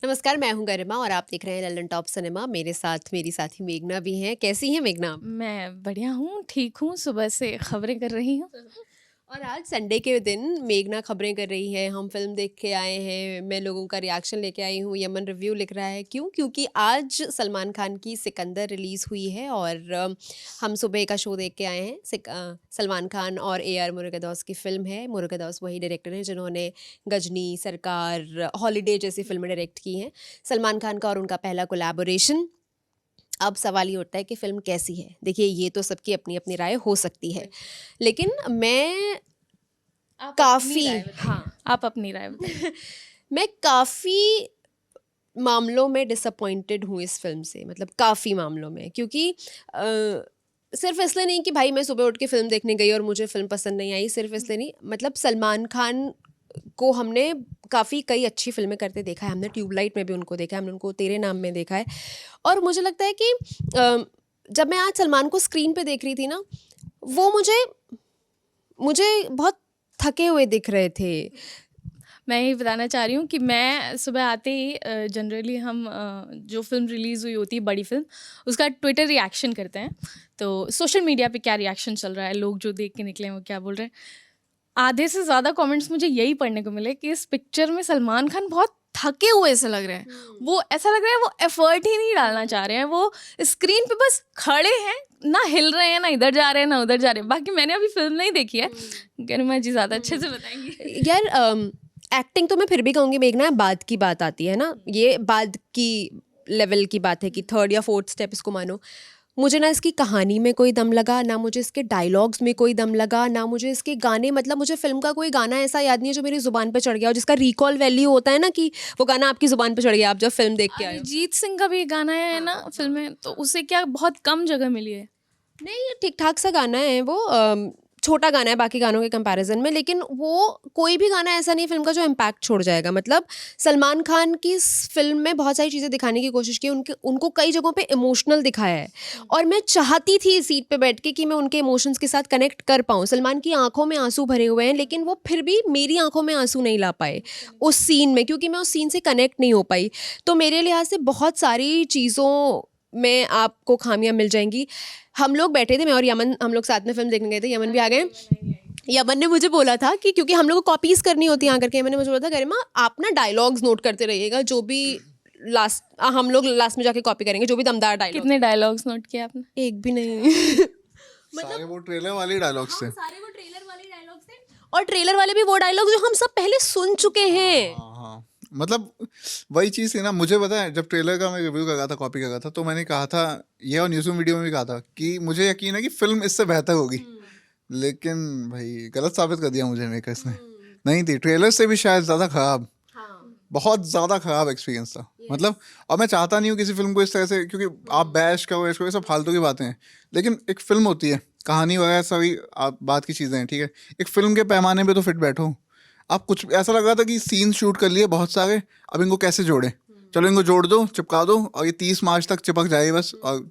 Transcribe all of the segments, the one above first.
नमस्कार, मैं हूं गरिमा और आप देख रहे हैं लल्लन टॉप सिनेमा। मेरे साथ मेरी साथी मेघना भी हैं। कैसी हैं मेघना? मैं बढ़िया हूँ, ठीक हूँ, सुबह से खबरें कर रही हूँ। और आज संडे के दिन मेघना खबरें कर रही है। हम फिल्म देख के आए हैं। मैं लोगों का रिएक्शन लेके आई हूँ। यमन रिव्यू लिख रहा है। क्यों? क्योंकि आज सलमान खान की सिकंदर रिलीज़ हुई है और हम सुबह का शो देख के आए हैं। सलमान खान और AR मुरुगदॉस की फिल्म है। मुरुगदॉस वही डायरेक्टर हैं जिन्होंने गजनी, सरकार, हॉलीडे जैसी फिल्में डायरेक्ट की हैं। सलमान खान का और उनका पहला कोलैबोरेशन। अब सवाल ये उठता है कि फ़िल्म कैसी है? देखिए, ये तो सबकी अपनी-अपनी राय हो सकती है, लेकिन मैं आप काफ़ी आप अपनी राय बताइए। मैं काफ़ी मामलों में डिसअपॉइंटेड हूँ इस फ़िल्म से, मतलब काफ़ी मामलों में, क्योंकि सिर्फ़ इसलिए नहीं कि भाई मैं सुबह उठ के फ़िल्म देखने गई और मुझे फ़िल्म पसंद नहीं आई, सिर्फ़ इसलिए नहीं, मतलब सलमान खान को हमने काफ़ी कई अच्छी फ़िल्में करते देखा है। हमने ट्यूबलाइट में भी उनको देखा है, हमने उनको तेरे नाम में देखा है। और मुझे लगता है कि जब मैं आज सलमान को स्क्रीन पे देख रही थी ना, वो मुझे मुझे बहुत थके हुए दिख रहे थे। मैं ये बताना चाह रही हूँ कि मैं सुबह आते ही जनरली हम जो फ़िल्म रिलीज़ हुई होती है बड़ी फ़िल्म, उसका ट्विटर रिएक्शन करते हैं। तो सोशल मीडिया पे क्या रिएक्शन चल रहा है, लोग जो देख के निकले हैं वो क्या बोल रहे हैं। आधे से ज़्यादा कमेंट्स मुझे यही पढ़ने को मिले कि इस पिक्चर में सलमान खान बहुत थके हुए से लग रहे हैं। वो ऐसा लग रहा है वो एफर्ट ही नहीं डालना चाह रहे हैं, वो स्क्रीन पे बस खड़े हैं, ना हिल रहे हैं, ना इधर जा रहे हैं, ना उधर जा रहे हैं। बाकी मैंने अभी फिल्म नहीं देखी है, गरिमा जी ज़्यादा अच्छे से बताएंगी। यार, एक्टिंग तो मैं फिर भी कहूँगी मेघना, बाद की बात आती है ना, ये बाद की लेवल की बात है कि थर्ड या फोर्थ स्टेप इसको मानो। मुझे ना इसकी कहानी में कोई दम लगा, ना मुझे इसके डायलॉग्स में कोई दम लगा, ना मुझे इसके गाने, मतलब मुझे फिल्म का कोई गाना ऐसा याद नहीं है जो मेरी ज़ुबान पे चढ़ गया हो, जिसका रिकॉल वैल्यू होता है ना, कि वो गाना आपकी ज़ुबान पे चढ़ गया आप जब फिल्म देख के आए हो। अरिजीत सिंह का भी गाना है ना फिल्म में, तो उसे क्या बहुत कम जगह मिली है। नहीं, ये ठीक ठाक सा गाना है वो, छोटा गाना है बाकी गानों के कंपैरिजन में, लेकिन वो कोई भी गाना ऐसा नहीं फिल्म का जो इम्पैक्ट छोड़ जाएगा। मतलब सलमान खान की इस फिल्म में बहुत सारी चीज़ें दिखाने की कोशिश की, उनके उनको कई जगहों पे इमोशनल दिखाया है और मैं चाहती थी सीट पे बैठ के कि मैं उनके इमोशंस के साथ कनेक्ट कर पाऊँ। सलमान की आंखों में आंसू भरे हुए हैं, लेकिन वो फिर भी मेरी आंखों में आंसू नहीं ला पाए उस सीन में, क्योंकि मैं उस सीन से कनेक्ट नहीं हो पाई। तो मेरे लिहाज से बहुत सारी चीज़ों में आपको खामियां मिल जाएंगी। हम लोग बैठे थे, मैं और यमन, हम लोग साथ में फिल्म देखने गए थे, यमन भी आ गए। यमन ने मुझे बोला था कि क्योंकि हम लोग को कॉपीज करनी होती है आकर के, यमन ने मुझे बोला था गरिमा आप ना डायलॉग्स नोट करते रहिएगा, जो भी लास्ट हम लोग लास्ट में जाके कॉपी करेंगे, जो भी दमदार डायलॉग। कितने डायलॉग्स नोट किए आपने? एक भी नहीं। सारे वो ट्रेलर वाले डायलॉग्स थे। सारे वो ट्रेलर वाले डायलॉग्स थे, और ट्रेलर वाले भी वो डायलॉग जो हम सब पहले सुन चुके हैं। हाँ हाँ, मतलब वही चीज़ थी ना। मुझे पता है, जब ट्रेलर का मैं रिव्यू कर रहा था, कॉपी कर रहा था, तो मैंने कहा था ये, और न्यूज़ वीडियो में भी कहा था कि मुझे यकीन है कि फिल्म इससे बेहतर होगी। लेकिन भाई गलत साबित कर दिया मुझे मेकर्स ने। नहीं थी, ट्रेलर से भी शायद ज़्यादा ख़राब, बहुत ज़्यादा ख़राब एक्सपीरियंस था। मतलब, और मैं चाहता नहीं हूँ किसी फिल्म को इस तरह से, क्योंकि आप बैश करो इसको, ये सब फालतू की बातें हैं। लेकिन एक फिल्म होती है, कहानी वगैरह सभी आप बात की चीज़ें हैं, ठीक है। एक फिल्म के पैमाने पे तो फिट बैठो। आप कुछ ऐसा लग रहा था कि सीन शूट कर लिए बहुत सारे, अब इनको कैसे जोड़े, चलो इनको जोड़ दो, चिपका दो, और ये 30 मार्च तक चिपक जाए बस, और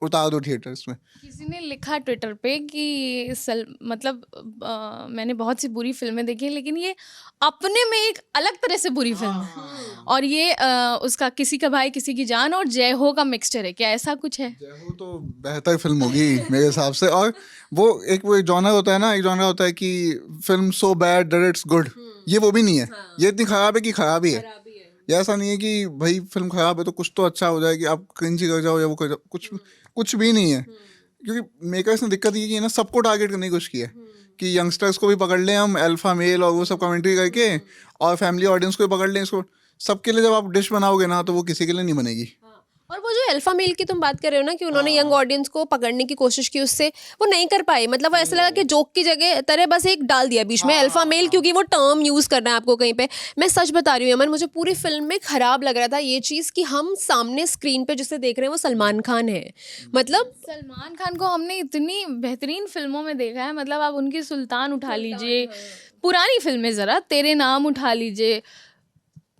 उतार दो थिएटर्स में। किसी ने लिखा ट्विटर पे कि मतलब मैंने बहुत सी बुरी फिल्में देखी हैं, लेकिन ये अपने में एक अलग तरह से बुरी फिल्म है। और ये उसका किसी का भाई किसी की जान और जय हो का मिक्सचर है, क्या ऐसा कुछ है? जय हो तो बेहतर फिल्म होगी मेरे हिसाब से। और वो एक जॉनर होता है ना, एक जॉनर होता है कि film so bad that it's good. ये वो भी नहीं है। ये इतनी खराब है कि खराब ही है। ये ऐसा नहीं है कि भाई फिल्म खराब है तो कुछ तो अच्छा हो जाए कि आप क्रिंज कर जाओ या वो कर जाओ, कुछ भी नहीं है। क्योंकि मेकर्स ने दिक्कत ये की है ना, सबको टारगेट करने की कोशिश की है कि यंगस्टर्स को भी पकड़ लें हम, अल्फा मेल और वो सब कमेंट्री करके, और फैमिली ऑडियंस को भी पकड़ लें इसको। सबके लिए जब आप डिश बनाओगे ना, तो वो किसी के लिए नहीं बनेगी। और वो जो अल्फा मेल की तुम बात कर रहे हो ना, कि उन्होंने यंग ऑडियंस को पकड़ने की कोशिश की, उससे वो नहीं कर पाए। मतलब वो ऐसा लगा कि जोक की जगह तरह बस एक डाल दिया बीच में अल्फा मेल, क्योंकि वो टर्म यूज करना है आपको कहीं पे। मैं सच बता रही हूँ अमन, मुझे पूरी फिल्म में खराब लग रहा था ये चीज़ कि हम सामने स्क्रीन पे जिसे देख रहे हैं वो सलमान खान है। मतलब सलमान खान को हमने इतनी बेहतरीन फिल्मों में देखा है। मतलब आप उनकी सुल्तान उठा लीजिए, पुरानी फिल्में ज़रा, तेरे नाम उठा लीजिए,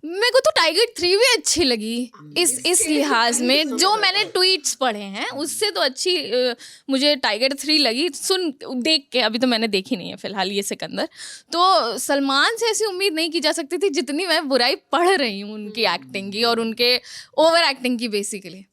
मेरे को तो टाइगर 3 भी अच्छी लगी इस लिहाज में, जो मैंने ट्वीट्स पढ़े हैं उससे तो अच्छी मुझे टाइगर 3 लगी देख के। अभी तो मैंने देखी नहीं है फिलहाल ये सिकंदर। तो सलमान से ऐसी उम्मीद नहीं की जा सकती थी जितनी मैं बुराई पढ़ रही हूँ उनकी एक्टिंग की और उनके ओवर एक्टिंग की बेसिकली।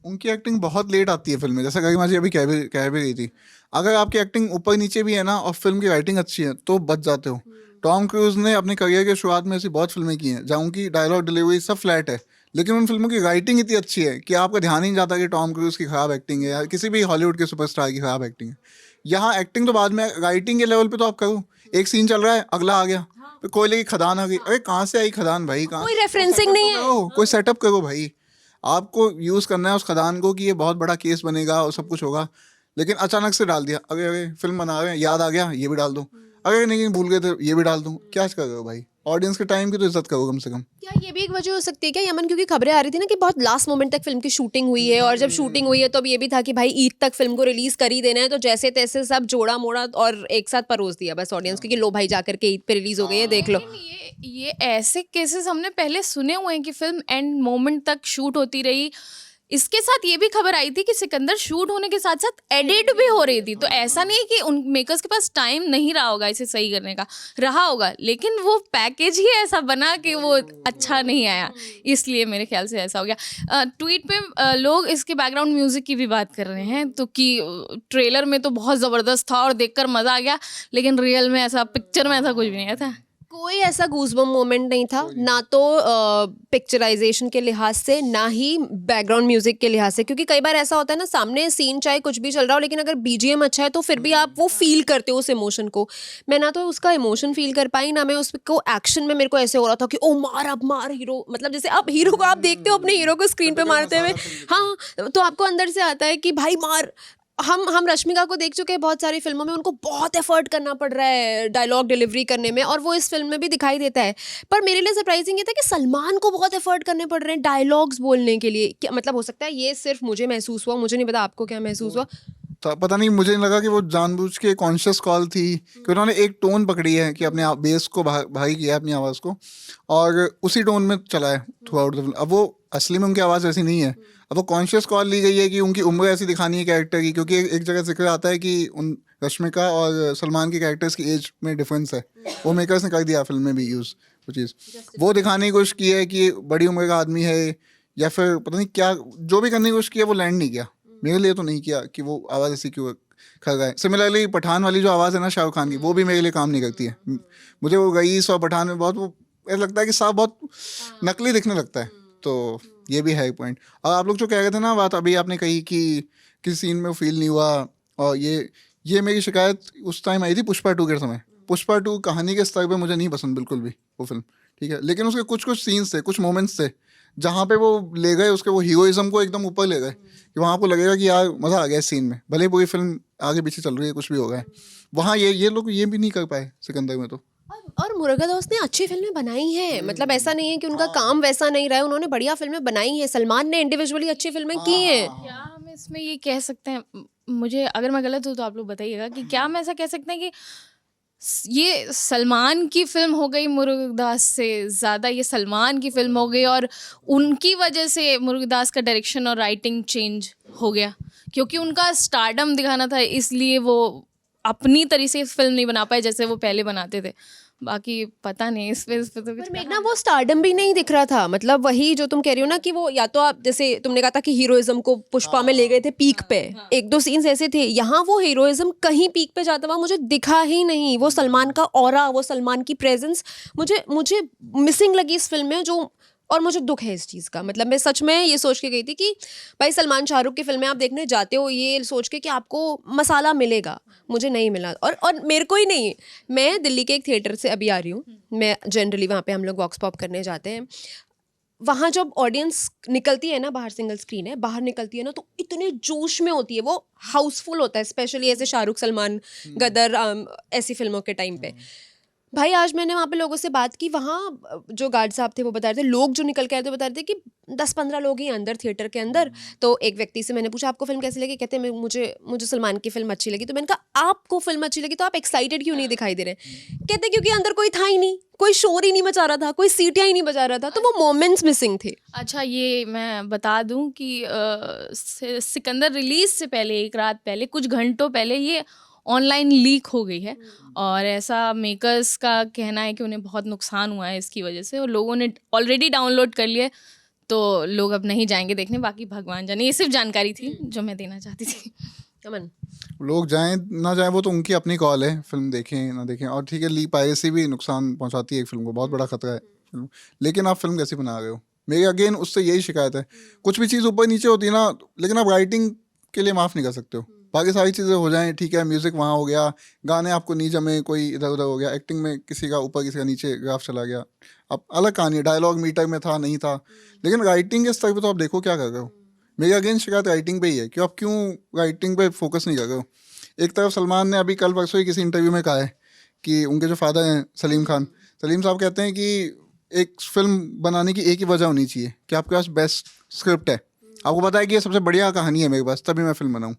उनकी एक्टिंग बहुत लेट आती है फिल्म में, जैसा गरिमा जी अभी कह भी गई थी। अगर आपकी एक्टिंग ऊपर नीचे भी है ना और फिल्म की राइटिंग अच्छी है तो बच जाते हो। टॉम क्रूज ने अपने करियर के शुरुआत में ऐसी बहुत फिल्में की हैं जहाँ उनकी डायलॉग डिलीवरी सब फ्लैट है, लेकिन उन फिल्मों की राइटिंग इतनी अच्छी है कि आपका ध्यान ही नहीं जाता कि टॉम क्रूज की खराब एक्टिंग है या किसी भी हॉलीवुड के सुपरस्टार की खराब एक्टिंग है। यहाँ एक्टिंग तो बाद में, राइटिंग के लेवल पे तो आप करो, एक सीन चल रहा है अगला आ गया, फिर कोयले की खदान आ गई, अरे कहाँ से आई खदान भाई, कहाँ कोई रेफरेंसिंग नहीं है, कोई सेटअप करो भाई। आपको यूज़ करना है उस खदान को कि ये बहुत बड़ा केस बनेगा और सब कुछ होगा, लेकिन अचानक से डाल दिया। अरे फिल्म बना रहे हैं, याद आ गया ये भी डाल दूँ, अगर नहीं भूल गए तो ये भी डाल दूँ। क्या कर रहे हो भाई, ऑडियंस के टाइम की तो इज्जत करो कम से कम। क्या ये भी एक वजह हो सकती है क्या यमन, क्योंकि खबरें आ रही थी ना कि बहुत लास्ट मोमेंट तक फिल्म की शूटिंग हुई है, और जब शूटिंग हुई है तो अब ये भी था कि भाई ईद तक फिल्म को रिलीज कर ही देना है, तो जैसे तैसे सब जोड़ा मोड़ा और एक साथ परोस दिया बस ऑडियंस को कि लो भाई जाकर के ईद पे रिलीज हो गई है, देख लो। ये ऐसे केसेस हमने पहले सुने हुए हैं कि फिल्म एंड मोमेंट तक शूट होती रही। इसके साथ ये भी खबर आई थी कि सिकंदर शूट होने के साथ साथ एडिट भी हो रही थी। तो ऐसा नहीं है कि उन मेकर्स के पास टाइम नहीं रहा होगा इसे सही करने का, रहा होगा, लेकिन वो पैकेज ही ऐसा बना कि वो अच्छा नहीं आया, इसलिए मेरे ख्याल से ऐसा हो गया। ट्वीट पे लोग इसके बैकग्राउंड म्यूजिक की भी बात कर रहे हैं, तो कि ट्रेलर में तो बहुत ज़बरदस्त था और देखकर मज़ा आ गया, लेकिन रियल में ऐसा, पिक्चर में ऐसा कुछ भी नहीं था। कोई ऐसा गूज़बम्प मोमेंट नहीं था, ना तो पिक्चराइजेशन के लिहाज से ना ही बैकग्राउंड म्यूजिक के लिहाज से, क्योंकि कई बार ऐसा होता है ना, सामने सीन चाहे कुछ भी चल रहा हो लेकिन अगर बीजीएम अच्छा है तो फिर भी आप वो फील करते हो उस इमोशन को। मैं ना तो उसका इमोशन फील कर पाई, ना मैं उसको एक्शन में मेरे को ऐसे हो रहा था कि ओ मार अब मार हीरो, मतलब जैसे आप हीरो को आप देखते हो अपने हीरो को स्क्रीन पे मारते हुए, हाँ, तो आपको अंदर से आता है कि भाई मार। हम रश्मिका को देख चुके हैं बहुत सारी फिल्मों में, उनको बहुत एफर्ट करना पड़ रहा है डायलॉग डिलीवरी करने में, और वो इस फिल्म में भी दिखाई देता है। पर मेरे लिए सरप्राइजिंग ये था कि सलमान को बहुत एफर्ट करने पड़ रहे हैं डायलॉग्स बोलने के लिए। क्या मतलब, हो सकता है ये सिर्फ मुझे महसूस हुआ, मुझे नहीं पता आपको क्या महसूस हुआ। तो पता नहीं, मुझे नहीं लगा कि वो जानबूझ के कॉन्शियस कॉल थी कि उन्होंने एक टोन पकड़ी है कि अपने बेस को भारी किया है अपनी आवाज़ को, और उसी टोन में चला है थ्रू आउट द फिल्म। अब वो असली में उनकी आवाज़ ऐसी नहीं है, अब वो कॉन्शियस कॉल ली गई है कि उनकी उम्र ऐसी दिखानी है कैरेक्टर की, क्योंकि एक जगह जिक्र आता है कि उन रश्मिका और सलमान के कैरेक्टर्स की एज में डिफरेंस है। वो मेकर्स ने कर दिया फिल्म में भी यूज़ वो चीज़, वो दिखाने की कोशिश की है कि बड़ी उम्र का आदमी है, या फिर पता नहीं क्या जो भी करने की कोशिश की है वो लैंड नहीं किया। मेरे लिए तो नहीं किया कि वो आवाज़ ऐसी क्यों कर रहा है। सिमिलरली पठान वाली जो आवाज़ है ना शाहरुख खान की, वो भी मेरे लिए काम नहीं करती है। मुझे वो रईस और पठान में बहुत वो ऐसा लगता है कि साफ बहुत नकली दिखने लगता है, तो ये भी है एक पॉइंट। और आप लोग जो कह रहे थे ना बात अभी आपने कही कि किसी सीन में फील नहीं हुआ, और ये मेरी शिकायत उस टाइम आई थी पुष्पा 2 के समय। पुष्पा 2 कहानी के स्तर पे मुझे नहीं पसंद बिल्कुल भी वो फिल्म, ठीक है, लेकिन उसके कुछ सीन्स थे, कुछ मोमेंट्स थे जहाँ पे वो ले गए उसके वो हीरोइज्म को एकदम ऊपर ले गए, कि वहाँ आपको लगेगा कि यार मज़ा आ गया इस सीन में, भले पूरी फिल्म आगे पीछे चल रही है कुछ भी हो गया है। वहाँ ये लोग ये भी नहीं कर पाए सिकंदर में तो। और मुरुगदास ने अच्छी फिल्में बनाई हैं, मतलब ऐसा नहीं है कि उनका काम वैसा नहीं रहा है, उन्होंने बढ़िया फिल्में बनाई हैं। सलमान ने इंडिविजुअली अच्छी फिल्में की हैं। क्या हम इसमें ये कह सकते हैं, मुझे अगर मैं गलत हूँ तो आप लोग बताइएगा, कि क्या हम ऐसा कह सकते हैं कि ये सलमान की फिल्म हो गई मुरुगदास से ज़्यादा, ये सलमान की फिल्म हो गई और उनकी वजह से मुरुगदास का डायरेक्शन और राइटिंग चेंज हो गया, क्योंकि उनका स्टारडम दिखाना था, इसलिए वो अपनी तरीके से फिल्म नहीं बना पाए जैसे वो पहले बनाते थे। बाकी पता नहीं इस पे तो पर मेघना वो स्टारडम भी नहीं दिख रहा था, मतलब वही जो तुम कह रही हो ना कि वो, या तो आप जैसे तुमने कहा था कि हीरोइज्म को पुष्पा में ले गए थे पीक पे, एक दो सीन्स ऐसे थे, यहाँ वो हीरोइज्म कहीं पीक पे जाता हुआ मुझे दिखा ही नहीं। वो सलमान का ऑरा, वो सलमान की प्रेजेंस मुझे मिसिंग लगी इस फिल्म में, जो, और मुझे दुख है इस चीज़ का। मतलब मैं सच में ये सोच के गई थी कि भाई सलमान शाहरुख की फिल्में आप देखने जाते हो ये सोच के कि आपको मसाला मिलेगा, मुझे नहीं मिला। और मेरे को ही नहीं, मैं दिल्ली के एक थिएटर से अभी आ रही हूँ, मैं जनरली वहाँ पे हम लोग वॉक्स पॉप करने जाते हैं, वहाँ जब ऑडियंस निकलती है ना, बाहर सिंगल स्क्रीन है, बाहर निकलती है ना तो इतने जोश में होती है, वो हाउसफुल होता है, स्पेशली ऐसे शाहरुख सलमान गदर ऐसी फिल्मों के टाइम पे। भाई आज मैंने वहाँ पे लोगों से बात की, वहाँ जो गार्ड साहब थे वो बता रहे थे, लोग जो निकल के आए थे बता रहे थे कि 10-15 लोग ही अंदर थिएटर के अंदर। तो एक व्यक्ति से मैंने पूछा आपको फिल्म कैसी लगी, कहते हैं मुझे सलमान की फिल्म अच्छी लगी। तो मैंने कहा आपको फिल्म अच्छी लगी तो आप एक्साइटेड क्यों नहीं दिखाई दे रहे? कहते क्योंकि अंदर कोई था ही नहीं, कोई शोर ही नहीं मचा रहा था, कोई सीटियाँ ही नहीं बजा रहा था, तो वो मोमेंट्स मिसिंग थे। अच्छा, ये मैं बता दूं कि सिकंदर रिलीज से पहले, एक रात पहले, कुछ घंटों पहले ये ऑनलाइन लीक हो गई है। और ऐसा मेकर्स का कहना है कि उन्हें बहुत नुकसान हुआ है इसकी वजह से, और लोगों ने ऑलरेडी डाउनलोड कर लिए, तो लोग अब नहीं जाएंगे देखने। बाकी भगवान जाने, ये सिर्फ जानकारी थी जो मैं देना चाहती थी। अमन, लोग जाएं ना जाएं वो तो उनकी अपनी कॉल है, फिल्म देखें ना देखें। और ठीक है, ली पायरेसी भी नुकसान पहुंचाती है एक फिल्म को, बहुत बड़ा खतरा है फिल्म। लेकिन आप फिल्म कैसी बना रहे हो, मेरी अगेन उससे यही शिकायत है। कुछ भी चीज़ ऊपर नीचे होती है ना, लेकिन आप राइटिंग के लिए माफ़ नहीं कर सकते हो। बाकी सारी चीज़ें हो जाएं, ठीक है, म्यूज़िक वहाँ हो गया, गाने आपको नहीं जमे, कोई इधर उधर हो गया, एक्टिंग में किसी का ऊपर किसी का नीचे ग्राफ चला गया, अब अलग कहानी है, डायलॉग मीटर में था नहीं था। लेकिन राइटिंग के स्तर पर तो आप देखो क्या कर रहे हो। मेरी अगेन शिकायत राइटिंग पे ही है कि आप क्यों राइटिंग पे फोकस नहीं कर रहे हो। एक तरफ सलमान ने अभी कल परसों ही किसी इंटरव्यू में कहा है कि उनके जो फादर हैं सलीम साहब कहते हैं कि एक फिल्म बनाने की एक ही वजह होनी चाहिए कि आपके पास बेस्ट स्क्रिप्ट है, आपको पता है कि ये सबसे बढ़िया कहानी है मेरे पास, तभी मैं फिल्म बनाऊँ।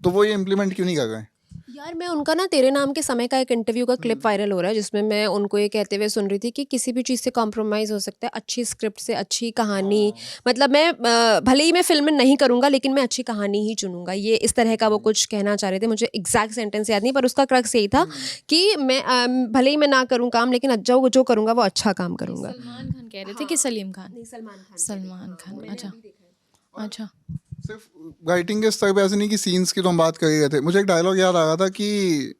तो वो ये इम्प्लीमेंट क्यों नहीं कर रहे हैं? यार मैं उनका ना तेरे नाम के समय का एक इंटरव्यू का क्लिप वायरल हो रहा है, जिसमें मैं उनको ये कहते हुए सुन रही थी कि किसी भी चीज़ से कॉम्प्रोमाइज़ हो सकता है, अच्छी स्क्रिप्ट से, अच्छी कहानी। मतलब मैं भले ही मैं फिल्म में नहीं करूँगा लेकिन मैं अच्छी कहानी ही चुनूंगा, ये इस तरह का वो कुछ कहना चाह रहे थे। मुझे एग्जैक्ट सेंटेंस याद नहीं, पर उसका क्रक्स यही था कि मैं भले ही मैं ना करूँ काम, लेकिन जो करूँगा वो अच्छा काम करूँगा। सलमान खान कह रहे थे कि सलीम खान? नहीं, सलमान खान। अच्छा अच्छा। सिर्फ राइटिंग के स्तर पे ऐसे नहीं कि सीन्स की तो हम बात कर ही रहे थे। मुझे एक डायलॉग याद आ रहा था कि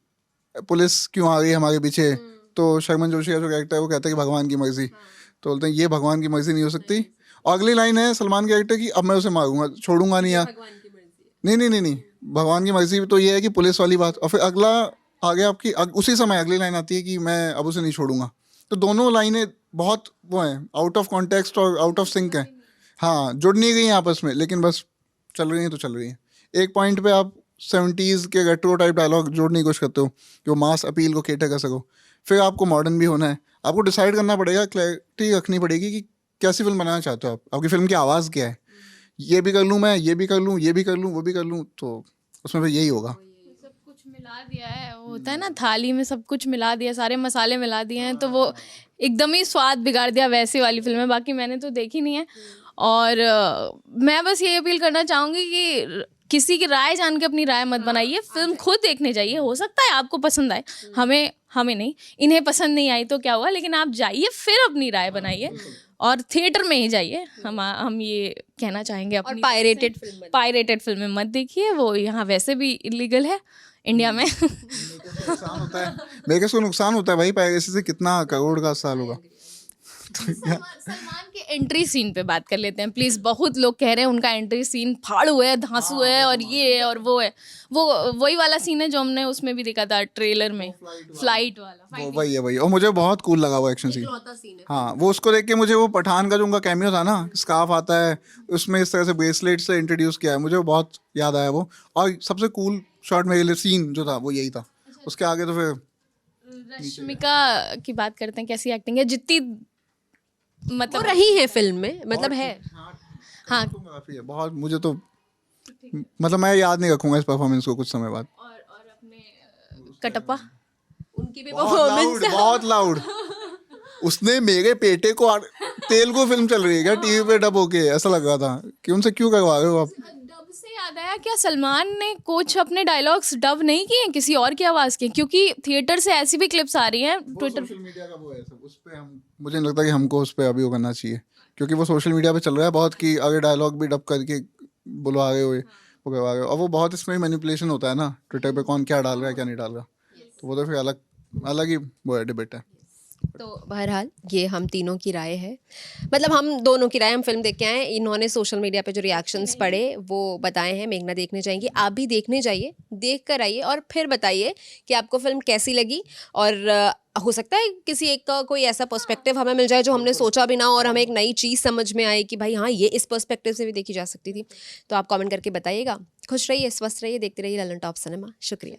पुलिस क्यों आ गई हमारे पीछे, तो शर्मन जोशी का जो कैरेक्टर है वो कहता है कि भगवान की मर्जी। तो बोलते हैं ये भगवान की मर्जी नहीं हो सकती। और अगली लाइन है सलमान के कैरेक्टर की, अब मैं उसे मारूंगा, छोड़ूंगा नहीं यार। नहीं, भगवान की मर्जी तो ये है कि पुलिस वाली बात। और फिर अगला आगे आपकी उसी समय अगली लाइन आती है कि मैं अब उसे नहीं छोड़ूंगा। तो दोनों लाइनें बहुत वो हैं, आउट ऑफ कॉन्टेक्स्ट और आउट ऑफ सिंक हैं। हाँ, जुड़ नहीं गई हैं आपस में, लेकिन बस चल रही हैं तो चल रही हैं। एक पॉइंट पे आप 70s के रेट्रो टाइप डायलॉग जोड़ने की कोशिश करते हो कि वो मास अपील को केटर कर सको। फिर आपको मॉडर्न भी होना है, आपको डिसाइड करना पड़ेगा, क्लैरिटी रखनी पड़ेगी कि कैसी फिल्म बनाना चाहते हो आप, आपकी फिल्म की आवाज़ क्या है। ये भी कर लूँ मैं, ये भी कर लूँ, ये भी कर लूँ, वो भी कर लूँ, तो उसमें फिर यही होगा। सब कुछ मिला दिया है, वो होता है ना, थाली में सब कुछ मिला दिया, सारे मसाले मिला दिए हैं, तो वो एकदम ही स्वाद बिगाड़ दिया, वैसी वाली फिल्म है। बाकी मैंने तो देखी नहीं है, और मैं बस ये अपील करना चाहूँगी कि किसी की राय जान के अपनी राय मत बनाइए, फिल्म खुद देखने जाइए। हो सकता है आपको पसंद आए, हमें नहीं, इन्हें पसंद नहीं आई तो क्या हुआ, लेकिन आप जाइए फिर अपनी राय बनाइए, और थिएटर में ही जाइए। हम ये कहना चाहेंगे अपनी पायरेटेड फिल्में मत देखिए, वो यहाँ वैसे भी इलीगल है इंडिया में। नुकसान होता है, मेरे को नुकसान होता है भाई, पायरेसी से कितना करोड़ का साल होगा। सलमान के एंट्री सीन पे बात कर लेते हैं प्लीज। बहुत लोग कह रहे हैं उनका एंट्री सीन फाड़ू है, धांसू है, और ये है और वो है। वो वही वाला सीन है जो हमने उसमें भी देखा था ट्रेलर में, फ्लाइट वाला। वो वही है, और मुझे बहुत कूल लगा वो एक्शन सीन। हाँ, वो उसको देख के मुझे वो पठान का जो उनका कैमियो था ना, स्कार्फ आता है उसमें इस तरह से ब्रेसलेट से इंट्रोड्यूस किया है, मुझे वो बहुत याद आया वो। और सबसे कूल शॉट मेरे लिए सीन जो था वो यही था। उसके आगे तो फिर रश्मिका की बात करते हैं, कैसी एक्टिंग है, जितनी मतलब वो रही है फिल्म में, मतलब है। हाँ, काफी है बहुत। मुझे तो मतलब मैं याद नहीं रखूंगा इस परफॉर्मेंस को कुछ समय बाद। और अपने कटप्पा, उनकी भी परफॉर्मेंस बहुत लाउड। उसने मेरे पेटे को तेलुगु फिल्म चल रही है क्या टीवी पे डब होके, ऐसा लग रहा था कि उनसे क्यों करवा रहे हो आप। डब से याद आया, क्या सलमान ने कुछ अपने डायलॉग्स डब नहीं किए हैं, किसी और की आवाज के? क्योंकि थिएटर से ऐसी भी क्लिप्स आ रही हैं ट्विटर। सोशल मीडिया का वो है सब, उस पे हम, मुझे नहीं लगता कि हमको उस पे अभी वो करना चाहिए, क्योंकि वो सोशल मीडिया पे चल रहा है बहुत कि अगर डायलॉग भी डब करके बुलवा रहे हो, वो करवा रहे हो। और वो बहुत इसमें मैनिपुलेशन होता है ना, ट्विटर पे कौन क्या डाल रहा है क्या नहीं डाल रहा, तो वो तो फिर अलग ही वो है, डिबेट है। तो बहरहाल ये हम तीनों की राय है, मतलब हम दोनों की राय। हम फिल्म देख के आए, इन्होंने सोशल मीडिया पे जो रिएक्शंस पढ़े वो बताए हैं। मेघना देखने जाएंगी, आप भी देखने जाइए, देख कर आइए और फिर बताइए कि आपको फिल्म कैसी लगी। और हो सकता है किसी एक का कोई ऐसा पर्सपेक्टिव हमें मिल जाए जो हमने सोचा भी ना, और हमें एक नई चीज़ समझ में आए कि भाई हाँ, ये इस पर्सपेक्टिव से भी देखी जा सकती थी। तो आप कमेंट करके बताइएगा। खुश रहिए, स्वस्थ रहिए, देखते रहिए ललन टॉप सिनेमा। शुक्रिया।